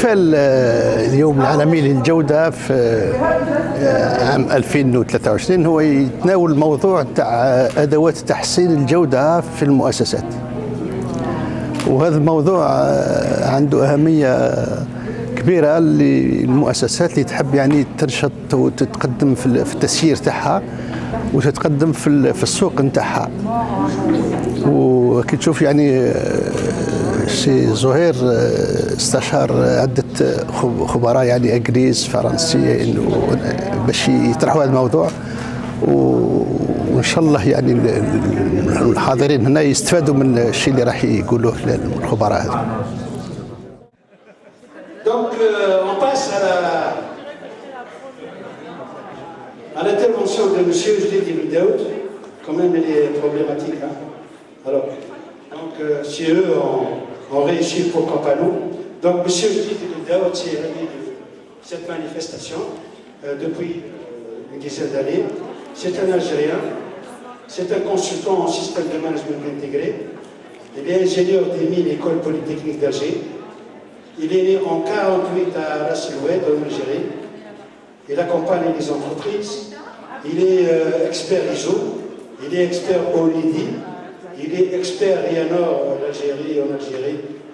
احتفال اليوم العالمي للجودة في عام 2023 هو يتناول الموضوع تاع أدوات تحسين الجودة في المؤسسات. وهذا الموضوع عنده أهمية كبيرة للمؤسسات اللي تحب يعني تنشط وتتقدم في التسيير تاعها وتتقدم في السوق نتاعها. وكي تشوف يعني سي زهير استشار عدة خبراء يعني انجليز فرنسيين باش يطرحوا هذا الموضوع، وان شاء الله يعني الحاضرين هنا يستفادوا من الشيء اللي راح يقولوه الخبراء هذا. Donc on passe à l'intervention de M. Jdidi Bidaoud. Quand même elle est problématique. Hein. Alors, donc si eux ont réussi, pourquoi pas nous. Donc M. Jdidi Bidaoud s'est réuni de cette manifestation depuis une dizaine d'années. C'est un Algérien, c'est un consultant en système de management intégré. Il est ingénieur des mines École Polytechnique d'Alger. Il est né en 1948 à Ras El Oued, en Algérie. Il accompagne les entreprises. Il est expert ISO. Il est expert OLIDI. Il est expert RIANOR en Algérie.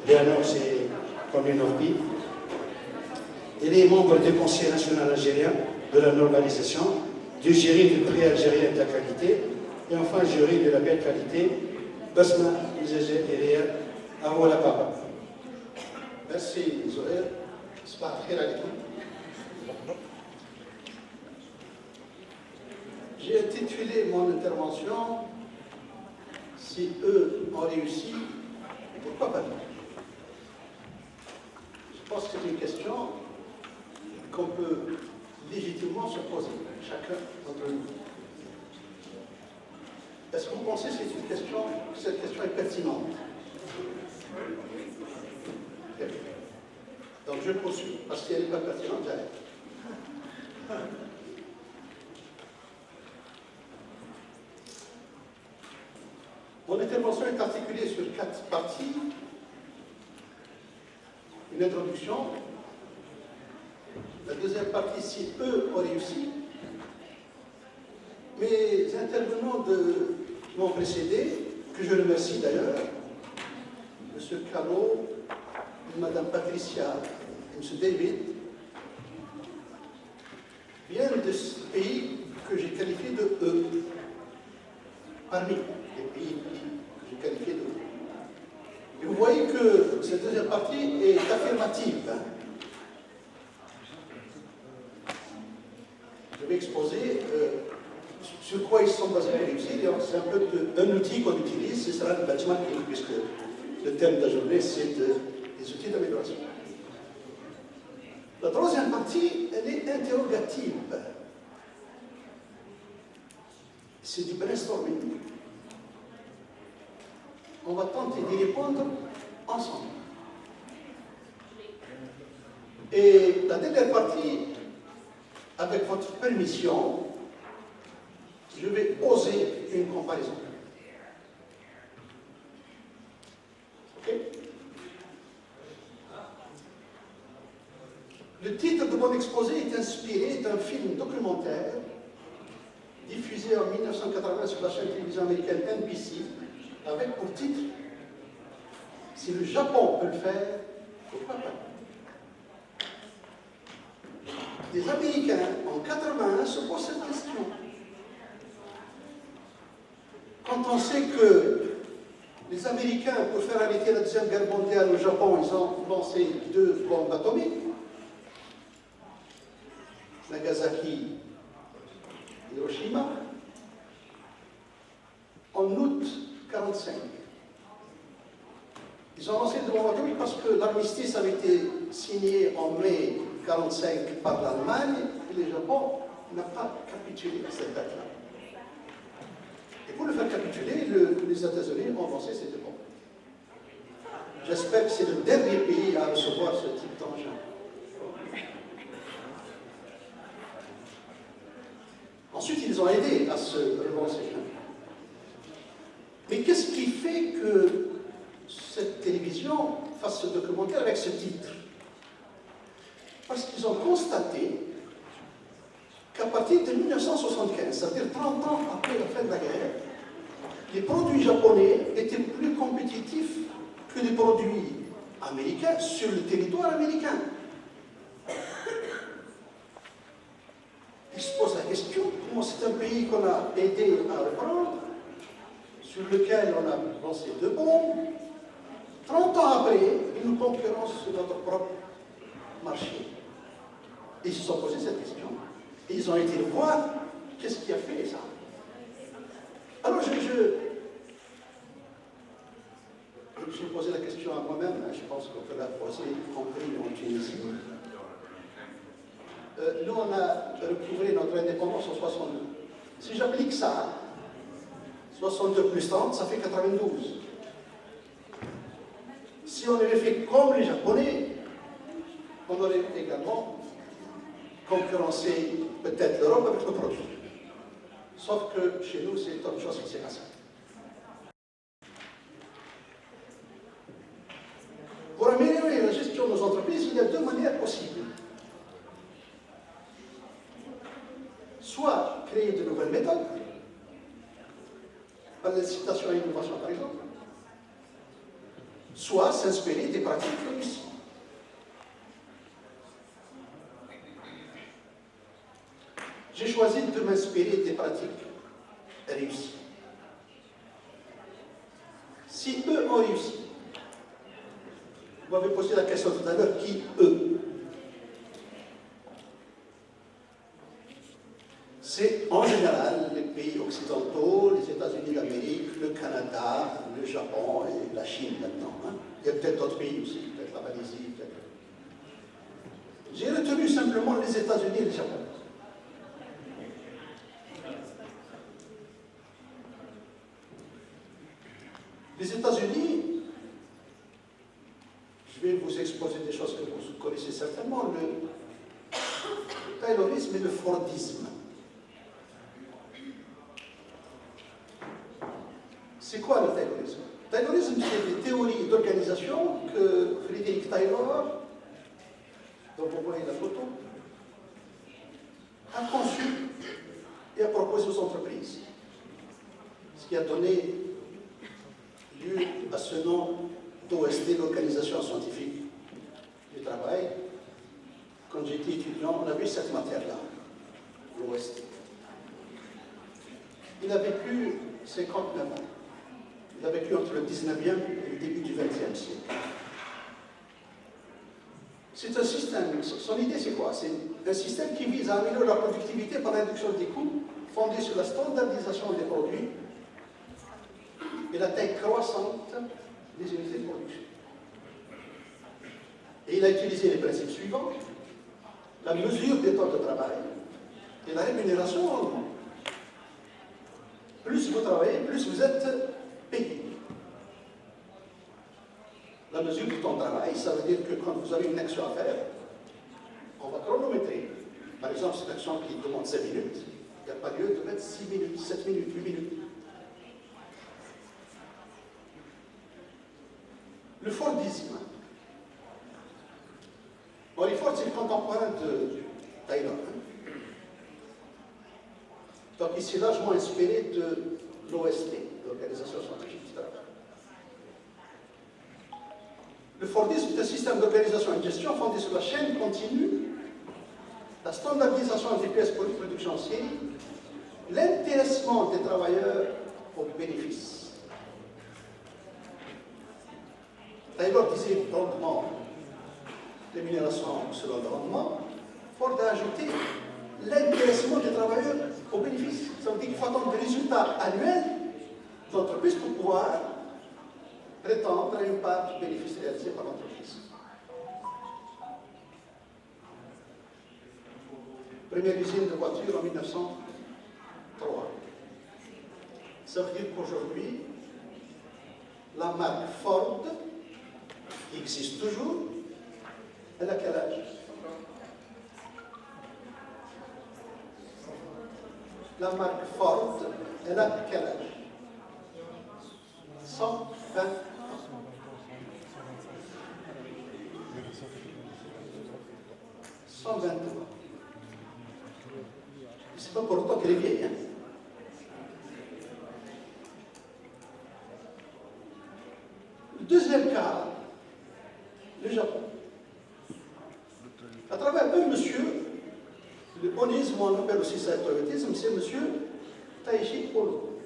RIANOR, c'est comme une ORBI. Il est membre du Conseil national algérien de la normalisation, du jury du prix algérien de la qualité, et enfin jury de la belle qualité. Basma, Zézé et Riyad, à vous la parole. Merci, Zohir. J'ai intitulé mon intervention « Si eux ont réussi, pourquoi pas nous ?» Je pense que c'est une question qu'on peut légitimement se poser, chacun d'entre nous. Est-ce que vous pensez que cette question est pertinente? Donc je poursuis, parce qu'elle n'est pas pertinente, j'arrête. Mon intervention est articulée sur 4 parties. Une introduction. La deuxième partie, si eux ont réussi. Mes intervenants m'ont précédé, que je remercie d'ailleurs, M. Cano, Mme Patricia et M. David, viennent de ce pays que j'ai qualifié de eux, parmi les pays que j'ai qualifiés de eux. Et vous voyez que cette deuxième partie est affirmative. Je vais exposer sur quoi ils sont basés pour réussir. C'est un peu un outil qu'on utilise, ce sera le benchmarking, puisque le thème de la journée, c'est des outils d'amélioration. La troisième partie, elle est interrogative. C'est du brainstorming. On va tenter d'y répondre ensemble. Et la dernière partie, avec votre permission, je vais oser une comparaison. Ok? Le titre de mon exposé est inspiré d'un film documentaire diffusé en 1980 sur la chaîne télévision américaine NBC, avec pour titre « Si le Japon peut le faire, pourquoi pas ?» Les Américains, en 1981, se posent cette question. Quand on sait que les Américains, pour faire arrêter la Deuxième Guerre mondiale au Japon, ils ont lancé 2 bombes atomiques, Nagasaki, Hiroshima, en août 1945. Ils ont lancé 2 bombes atomiques parce que l'armistice avait été signé en mai 1945 par l'Allemagne et le Japon n'a pas capitulé à cette date-là. Et pour le faire capituler, les États-Unis ont lancé ces 2 bombes. J'espère que c'est le dernier pays à recevoir ce type d'engin. Ensuite, ils ont aidé à se relancer. Mais qu'est-ce qui fait que cette télévision fasse ce documentaire avec ce titre? qu'ils ont constaté qu'à partir de 1975, c'est-à-dire 30 ans après la fin de la guerre, les produits japonais étaient plus compétitifs que les produits américains sur le territoire américain. Ils se posent la question, comment c'est un pays qu'on a aidé à reprendre, sur lequel on a lancé 2 bombes. 30 ans après, ils nous concurrencent sur notre propre marché. Et ils se sont posé cette question. Et ils ont été voir qu'est-ce qui a fait ça. Alors je me posais la question à moi-même, je pense qu'on peut la poser y compris en Tunisie. Nous, on a recouvré notre indépendance en 62. Si j'applique ça, 62 plus 30, ça fait 92. Si on avait fait comme les Japonais, on aurait également concurrencé peut-être l'Europe avec le produit. Sauf que chez nous, c'est autre chose qui s'est passée. Pour améliorer la gestion de nos entreprises, il y a 2 manières possibles. Soit créer de nouvelles méthodes, par l'incitation à l'innovation par exemple, soit s'inspirer des pratiques réussies. J'ai choisi de m'inspirer des pratiques réussies. Si eux ont réussi, vous m'avez posé la question tout à l'heure, qui eux? C'est en général les pays occidentaux, les États-Unis d'Amérique, le Canada, le Japon et la Chine maintenant. Hein. Il y a peut-être d'autres pays aussi, peut-être la Malaisie, peut-être. J'ai retenu simplement les États-Unis et le Japon. Les États-Unis, je vais vous exposer des choses que vous connaissez certainement, le taylorisme et le fordisme. C'est quoi le taylorisme? Le taylorisme, c'est des théories d'organisation que Frédéric Taylor, dont vous voyez la photo, a conçu et a proposé aux entreprises. Ce qui a donné lieu à ce nom d'OST, l'Organisation scientifique du travail. Quand j'étais étudiant, on avait cette matière-là, l'OST. Il a vécu 59 ans. Il a vécu entre le 19e et le début du 20e siècle. C'est un système, son idée c'est quoi? C'est un système qui vise à améliorer la productivité par l'induction des coûts, fondé sur la standardisation des produits et la taille croissante des unités de production. Et il a utilisé les principes suivants: la mesure des temps de travail et la rémunération en rendement. Plus vous travaillez, plus vous êtes payé. La mesure du temps de travail, ça veut dire que quand vous avez une action à faire, on va chronométrer. Par exemple, c'est une action qui demande 5 minutes, il n'y a pas lieu de mettre 6 minutes, 7 minutes, 8 minutes. Le fordisme. Bon, les Ford, c'est le contemporain de Taylor. Hein. Donc, il s'est largement inspiré de l'OST, l'Organisation scientifique du travail. Le Fordisme est un système d'organisation et de gestion fondé sur la chaîne continue, la standardisation des pièces pour une production en série, l'intéressement des travailleurs aux bénéfices. Taylor disait rendement, rémunération selon le rendement. Ford a ajouté l'intéressement des travailleurs aux bénéfices. Ça veut dire qu'il faut attendre des résultats annuels d'entreprise pour pouvoir prétendre à une part du bénéfice réalisé par l'entreprise. Première usine de voitures en 1903. Ça veut dire qu'aujourd'hui, la marque Ford, qui existe toujours, elle a quel âge? La marque Ford, elle a quel âge? 120 ans. C'est pas pour autant qu'elle est vieille. Hein. Le deuxième cas, le Japon. À travers un monsieur, le onisme, on appelle aussi ça le toyotisme, c'est monsieur Taishi Ono,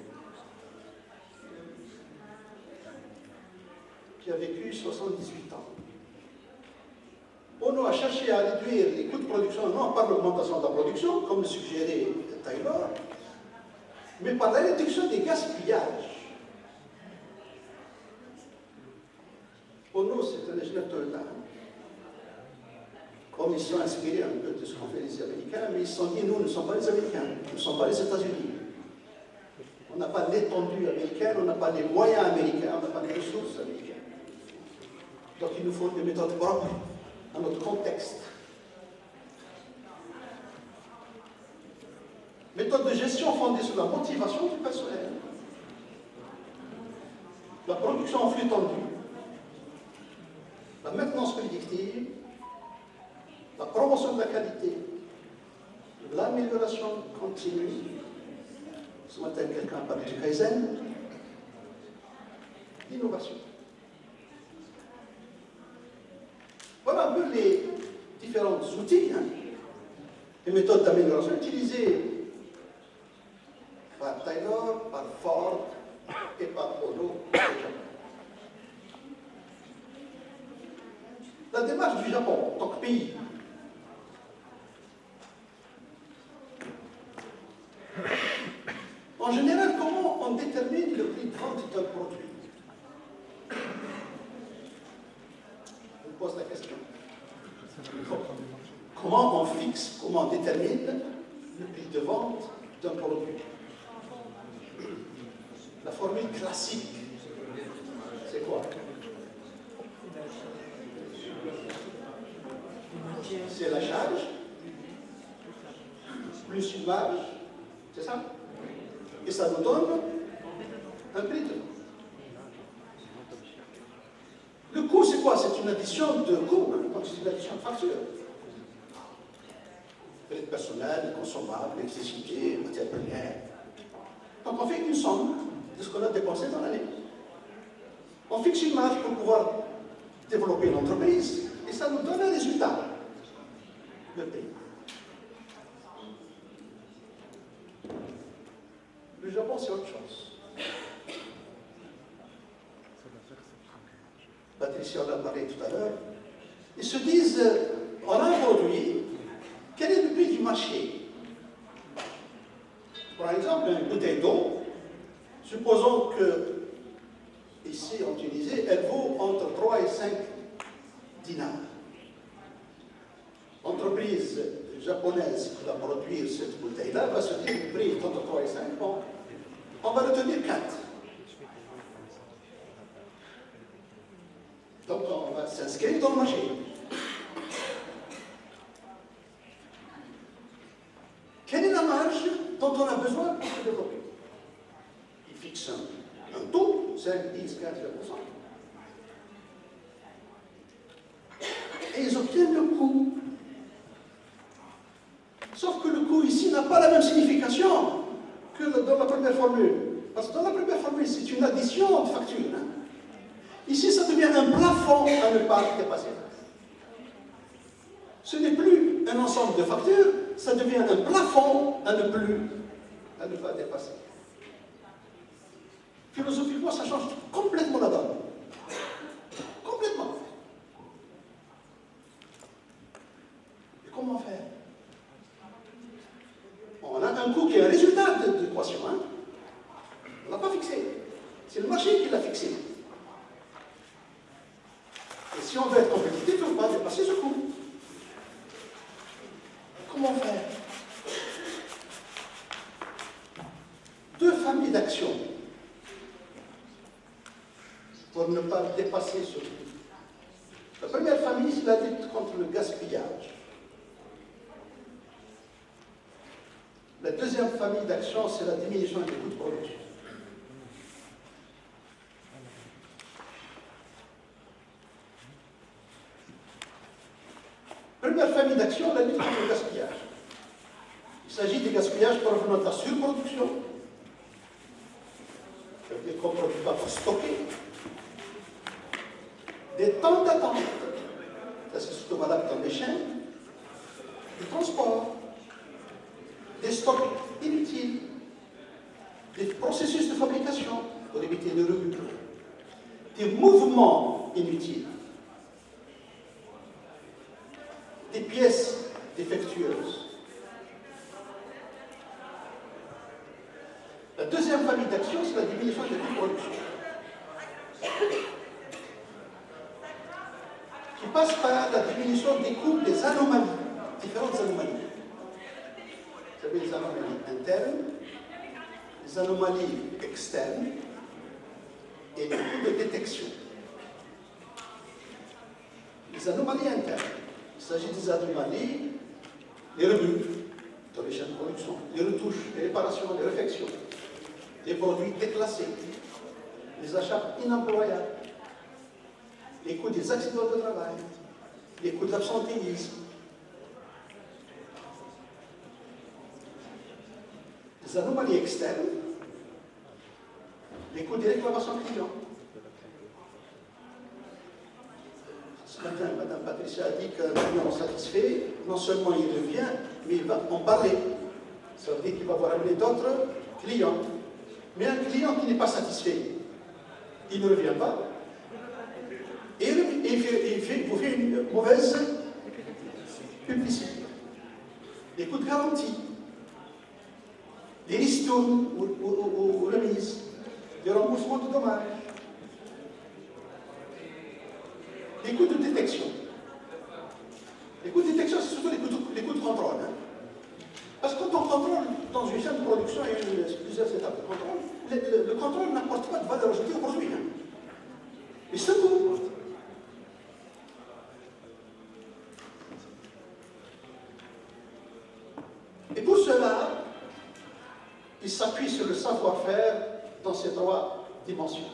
qui a vécu 78 ans. Ono a cherché à réduire les coûts de production, non par l'augmentation de la production, comme le suggérait Taylor, mais par la réduction des gaspillages. Ono, c'est un ingénieur Toyota. Comme ils sont inspirés un peu de ce qu'ont fait les Américains, mais ils se sont dit, nous ne sommes pas les Américains, nous ne sommes pas les États-Unis. On n'a pas l'étendue américaine, on n'a pas les moyens américains, on n'a pas les ressources américaines. Donc il nous faut des méthodes propres à notre contexte. Méthode de gestion fondée sur la motivation du personnel, la production en flux tendu, la maintenance prédictive, la promotion de la qualité, l'amélioration continue. Ce matin, quelqu'un a parlé du Kaizen, l'innovation. Voilà un peu les différents outils et méthodes d'amélioration utilisées par Taylor, par Ford et par Ono. La démarche du Japon en tant que pays. En général, comment on détermine le prix de vente d'un produit? Je vous pose la question. Comment on fixe, comment on détermine le prix de vente d'un produit? La formule classique, c'est quoi? C'est la charge plus une marge, c'est ça? Et ça nous donne un prix de vente. Le coût, c'est quoi? C'est une addition de coûts, donc c'est une addition de factures. Frais de personnel, consommables, électricité, matières premières. Donc on fait une somme de ce qu'on a dépensé dans l'année. On fixe une marge pour pouvoir développer l'entreprise et ça nous donne un résultat, le prix. Le Japon, c'est autre chose. Patricia en a parlé tout à l'heure. Ils se disent, on a un produit, quel est le prix du marché? Par exemple, une bouteille d'eau, supposons que, ici en Tunisie, elle vaut entre 3 et 5 dinars. L'entreprise japonaise qui va produire cette bouteille-là va se dire le prix est entre 3 et 5, bon, on va retenir 4. Donc on va s'inscrire dans le marché. Quelle est la marge dont on a besoin pour se développer? Ils fixent un taux, 5, 10, 15, 20%. Et ils obtiennent le coût. Sauf que le coût ici n'a pas la même signification que dans la première formule. Parce que dans la première formule, c'est une addition de factures. Ici, ça devient un plafond à ne pas dépasser. Ce n'est plus un ensemble de factures, ça devient un plafond à ne pas dépasser. Philosophiquement, ça change complètement la donne. Complètement. Et comment faire? On a un coût qui est un résultat de l'équation. On ne l'a pas fixé. C'est le marché qui l'a fixé. Et si on veut être compétitif, on ne peut pas dépasser ce coût. Comment faire? Deux familles d'actions pour ne pas dépasser ce coût. La première famille, c'est la lutte contre le gaspillage. La deuxième famille d'actions, c'est la diminution des coûts de production. Première famille d'actions, la lutte contre le gaspillage. Il s'agit des gaspillages provenant de la surproduction. Ça veut dire qu'on ne produit pas pour stocker. Des temps d'attente. Ça, c'est surtout valable dans les chaînes. Du transport. Des stocks inutiles. Des processus de fabrication pour éviter le rebut. Des mouvements inutiles. Des pièces défectueuses. La deuxième famille d'action, c'est la diminution des coûts de production, qui passe par la diminution des coûts des anomalies, différentes anomalies. Vous avez les anomalies internes, les anomalies externes et les coûts de détection. Les anomalies internes, il s'agit des anomalies, les rebuts dans les chaînes de production, les retouches, les réparations, les réfections, les produits déclassés, les achats inemployables, les coûts des accidents de travail, les coûts de l'absentéisme, les anomalies externes, les coûts des réclamations clients. Ce matin, Mme Patricia a dit qu'un client satisfait, non seulement il revient, mais il va en parler. Ça veut dire qu'il va vous ramener d'autres clients. Mais un client qui n'est pas satisfait, il ne revient pas. Et il vous fait une mauvaise publicité. Les coûts de garantie, les ristournes ou remises, les remboursements de dommages, les coûts de détection. Les coûts de détection, c'est surtout les coûts de contrôle. Hein. Parce que quand on contrôle dans une chaîne de production, il y a plusieurs étapes de contrôle, le contrôle n'apporte pas de valeur ajoutée au produit. Hein. Et c'est tout. Et pour cela, il s'appuie sur le savoir-faire dans ces trois dimensions.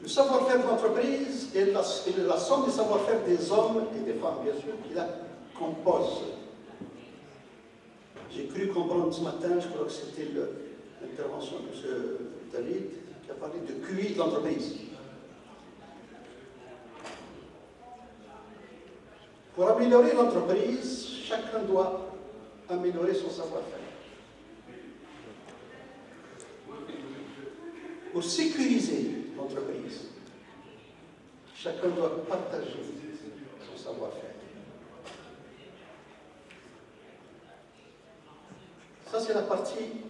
Le savoir-faire de l'entreprise est la somme des savoir-faire des hommes et des femmes, bien sûr, qui la composent. J'ai cru comprendre ce matin, je crois que c'était l'intervention de M. David, qui a parlé de QI de l'entreprise. Pour améliorer l'entreprise, chacun doit améliorer son savoir-faire. Pour sécuriser l'entreprise, chacun doit partager son savoir-faire. Ça, c'est la partie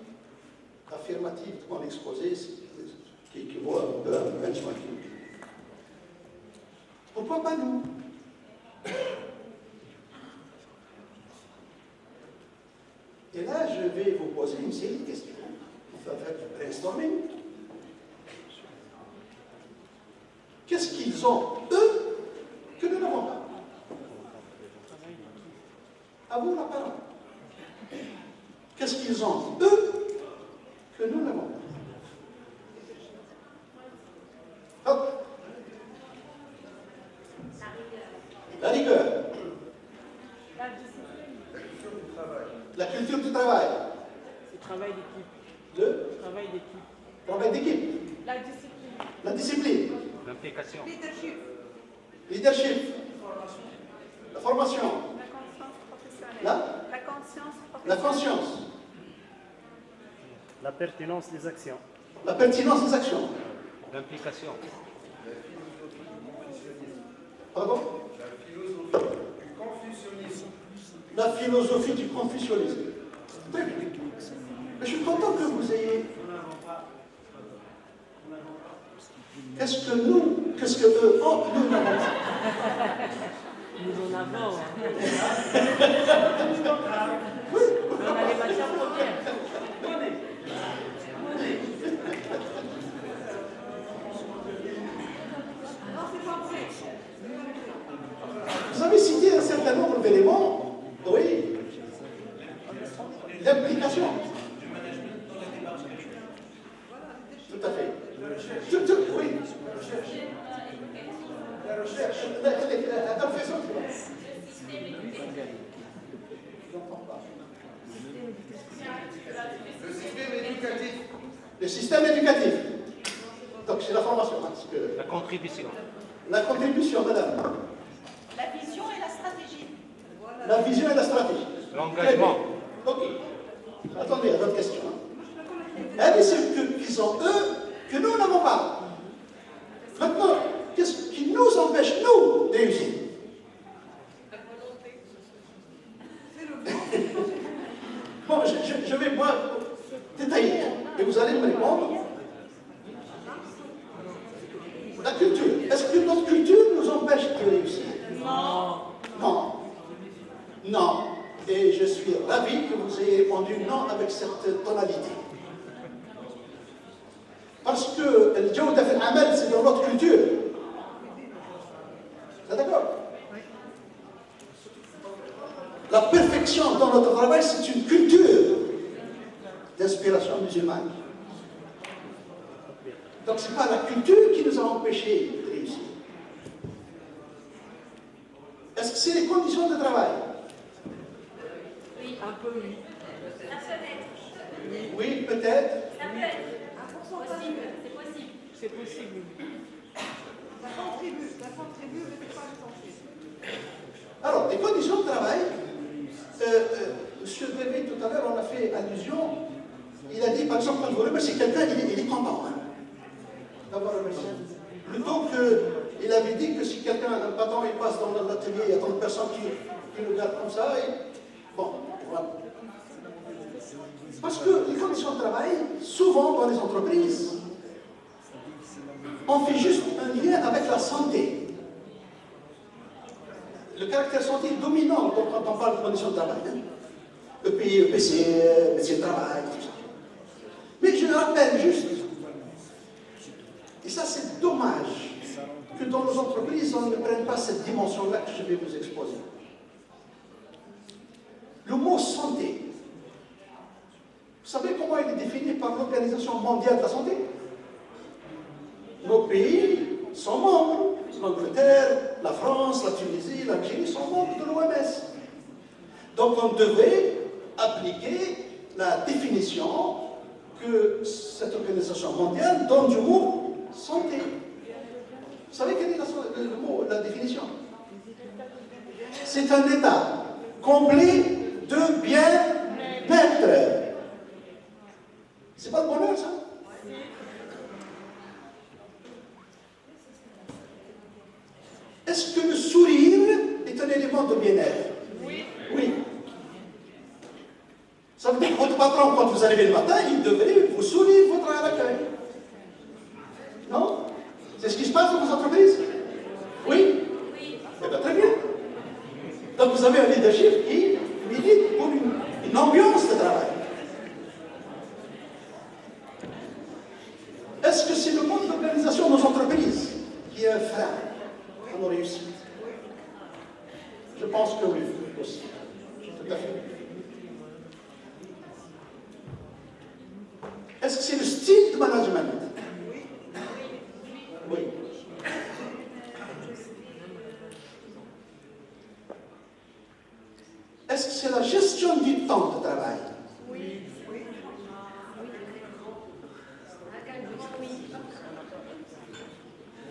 affirmative de mon exposé, qui équivaut un peu à un benchmarking. Pourquoi pas nous? Et là, je vais vous poser une série de questions. On va faire du brainstorming. Qu'est-ce qu'ils ont, eux, que nous n'avons pas? À vous la parole. Qu'est-ce qu'ils ont, eux, que nous n'avons pas? Hop. La rigueur. La discipline. La culture du travail. Le travail d'équipe. Le Travail d'équipe. travail d'équipe. La discipline. La discipline. L'implication. Leadership. Leadership. La formation. La conscience professionnelle. La conscience La professionnelle. conscience. La pertinence des actions. La pertinence des actions. L'implication. Pardon? La philosophie du confucianisme. Très bien. Mais je suis content que vous ayez. Qu'est-ce que eux ont, nous n'avons pas. Nous en avons. On a les matières premières. Vous avez cité un certain nombre d'éléments. Oui. L'implication. Tout à fait. Oui. La recherche. Le système éducatif. Donc c'est la formation. Parce que La contribution. la contribution, madame. La vision et la stratégie. La vision et la stratégie. L'engagement. Ok. Attendez, à votre question. Eh bien, c'est qu'ils ont eux que nous n'avons pas. Maintenant, qu'est-ce qui nous empêche, nous, de réussir? Bon, je vais moi détailler et vous allez me répondre. La culture. Est-ce que notre culture nous empêche de réussir? Non. Non. Et je suis ravi que vous ayez répondu non avec cette tonalité. Parce que le jawda fil amal, c'est dans notre culture. Vous êtes d'accord? La perfection dans notre travail, c'est une culture d'inspiration musulmane. Donc ce n'est pas la culture qui nous a empêchés de réussir. Est-ce que c'est les conditions de travail? Un peu, oui. Oui, peut-être. Ça peut être possible, c'est possible. C'est possible. La contribue, mais c'est pas l'essentiel. Alors, les conditions de travail, Monsieur Drévé, tout à l'heure, on a fait allusion. Il a dit, par exemple, quand vous remerciez quelqu'un, il est content d'avoir remercié. Plutôt qu'il avait dit que si quelqu'un, un patron, il passe dans l'atelier, il y a tant de personnes qui le regardent comme ça, et bon, voilà. Parce que les conditions de travail, souvent dans les entreprises, on fait juste un lien avec la santé. Le caractère santé est dominant quand on parle de conditions de travail. EPI, EPC, métier de travail, tout ça. Mais je le rappelle juste, et ça c'est dommage, que dans nos entreprises, on ne prenne pas cette dimension-là que je vais vous exposer. Le mot santé, vous savez comment il est défini par l'Organisation mondiale de la santé? Nos pays sont membres. L'Angleterre, la France, la Tunisie, l'Algérie sont membres de l'OMS. Donc on devait appliquer la définition que cette organisation mondiale donne du mot santé. Vous savez quel est le mot, la définition? C'est un état complet de bien-être. C'est pas le bonheur, ça? Est-ce que le sourire est un élément de bien-être? Oui. Oui. Ça veut dire que votre patron, quand vous arrivez le matin, il devrait vous sourire votre à l'accueil. Non? C'est ce qui se passe dans vos entreprises? Oui? Oui. Eh bien, très bien. Donc vous avez un leadership qui milite pour une ambiance de travail. Est-ce que c'est le mode d'organisation de nos entreprises qui est un frein à nos réussites? Je pense que oui, aussi. Tout à fait. Est-ce que c'est le style de management? Oui. Est-ce que c'est la gestion du temps de travail? Oui.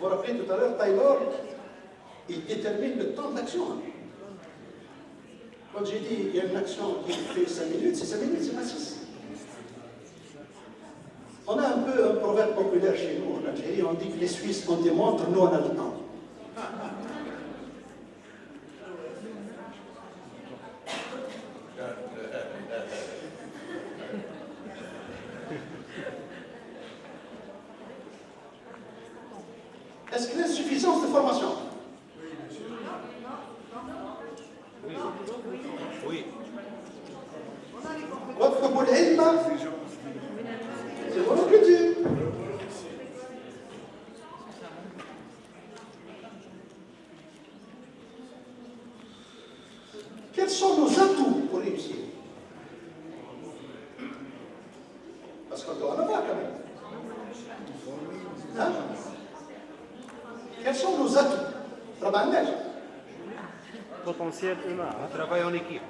Vous vous rappelez tout à l'heure, Taylor, il détermine le temps d'action. Quand j'ai dit il y a une action qui fait 5 minutes, c'est 5 minutes, c'est pas 6. On a un peu un proverbe populaire chez nous en Algérie, on dit que les Suisses ont des montres, nous on a le temps. Est-ce qu'il y a une suffisance de formation? Oui. واطلبوا العلم c'est votre culture. Quels sont nos atouts pour réussir? Parce qu'on doit en avoir quand même. Hein? Quels sont nos atouts? Potentiel humain. On travaille en équipe.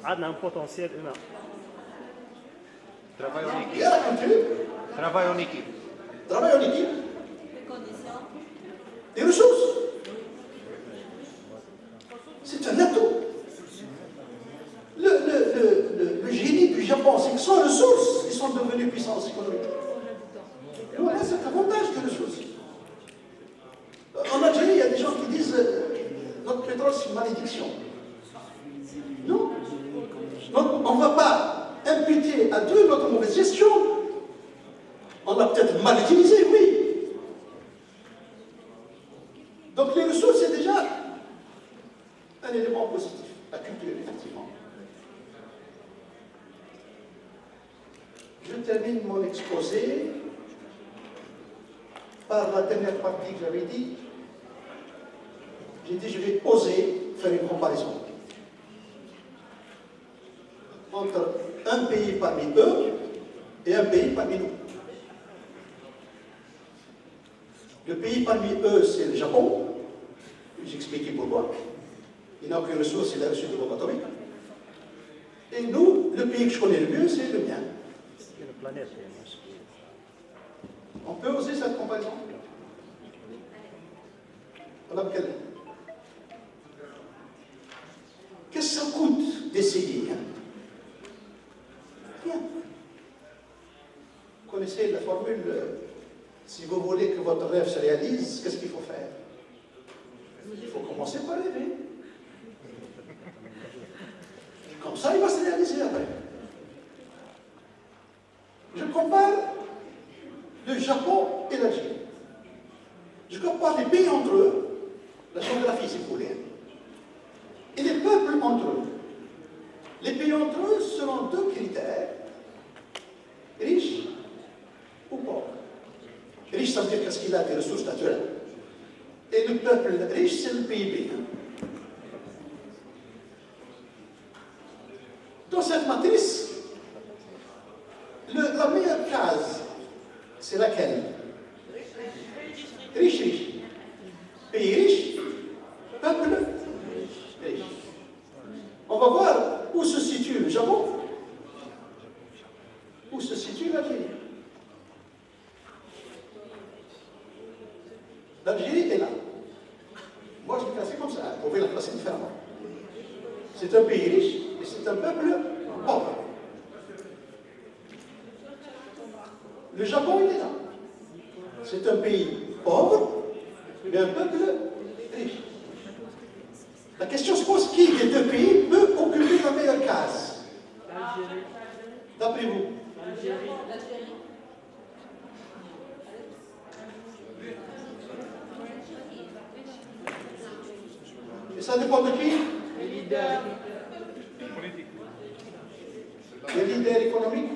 عندنا un potentiel humain. Travail en équipe. et à la culture, Travail en équipe. travail en équipe, Les conditions. des ressources. C'est un atout. Le génie du Japon, c'est que sans ressources, ils sont devenus puissance économique. Nous, on a cet avantage de ressources. En Algérie, il y a des gens qui disent notre pétrole, c'est une malédiction. Non. Donc, on ne va pas imputer à Dieu notre mauvaise gestion. On l'a peut-être mal utilisé, oui. Donc, les ressources, c'est déjà un élément positif. La culture, effectivement. Je termine mon exposé par la dernière partie que j'avais dit. J'ai dit, je vais oser faire une comparaison entre un pays parmi eux et un pays parmi nous. Le pays parmi eux, c'est le Japon. J'ai expliqué pourquoi. Il n'a aucune ressource, il a reçu des bombes atomiques. Et nous, le pays que je connais le mieux, c'est le mien. C'est la planète. On peut oser cette comparaison? Madame Keller. Qu'est-ce que ça coûte d'essayer? Rien. Vous connaissez la formule, si vous voulez que votre rêve se réalise, qu'est-ce qu'il faut faire? Il faut commencer par rêver. Comme ça, il va se réaliser après. Je compare le Japon et l'Algérie. Je compare les pays entre eux, la géographie si vous voulez, et les peuples entre eux. Les pays entre eux selon deux critères, riches ou pauvres. Riche, ça veut dire qu'est-ce qu'il a des ressources naturelles. Et le peuple riche, c'est le PIB. Dans cette matrice, la meilleure case, c'est laquelle? Riche, riche. Pays riche, peuple riche. On va voir où se situe le Japon, où se situe l'Algérie. L'Algérie est là. Moi, je l'ai classé comme ça. Vous pouvez la classer différemment. C'est un pays riche et c'est un peuple pauvre. Le Japon, il est là. C'est un pays pauvre, mais un peuple riche. La question se pose, qui des deux pays peut occuper la meilleure case? D'après vous? Et ça dépend de qui? Les leaders. Des leaders économiques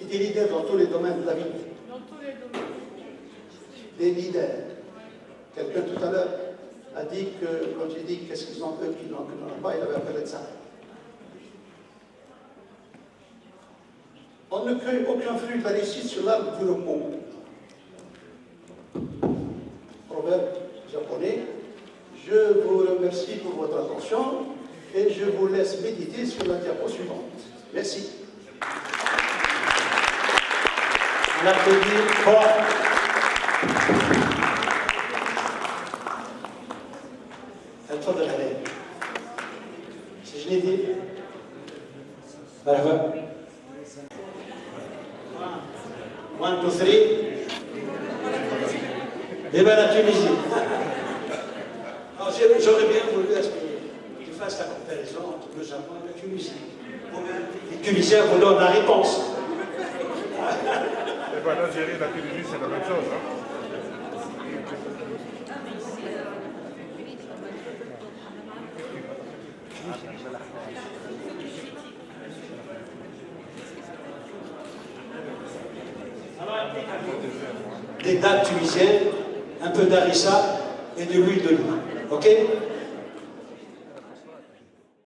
et des leaders dans tous les domaines de la vie. Dans tous les domaines. Des leaders. Quelqu'un tout à l'heure a dit que, quand j'ai dit qu'est-ce qu'ils ont eux qui n'en ont pas, il avait appelé de ça. On ne cueille aucun fruit de la réussite sur l'arbre du repos. Proverbe japonais. Je vous remercie pour votre attention et je vous laisse méditer sur la diapo suivante. Merci. On applaudit fort. اتفضل عليه. C'est جديد. مرحبا. 1 2 3. Débat la Tunisie. Alors, j'aurais bien voulu que tu fasses la comparaison entre le Japon et la Tunisie. Les Tunisiens vous donnent la réponse. Et bien l'Algérie et la Tunisie, c'est la même chose. Hein? Des dates tunisiennes, un peu d'harissa et de l'huile d'olive. Ok?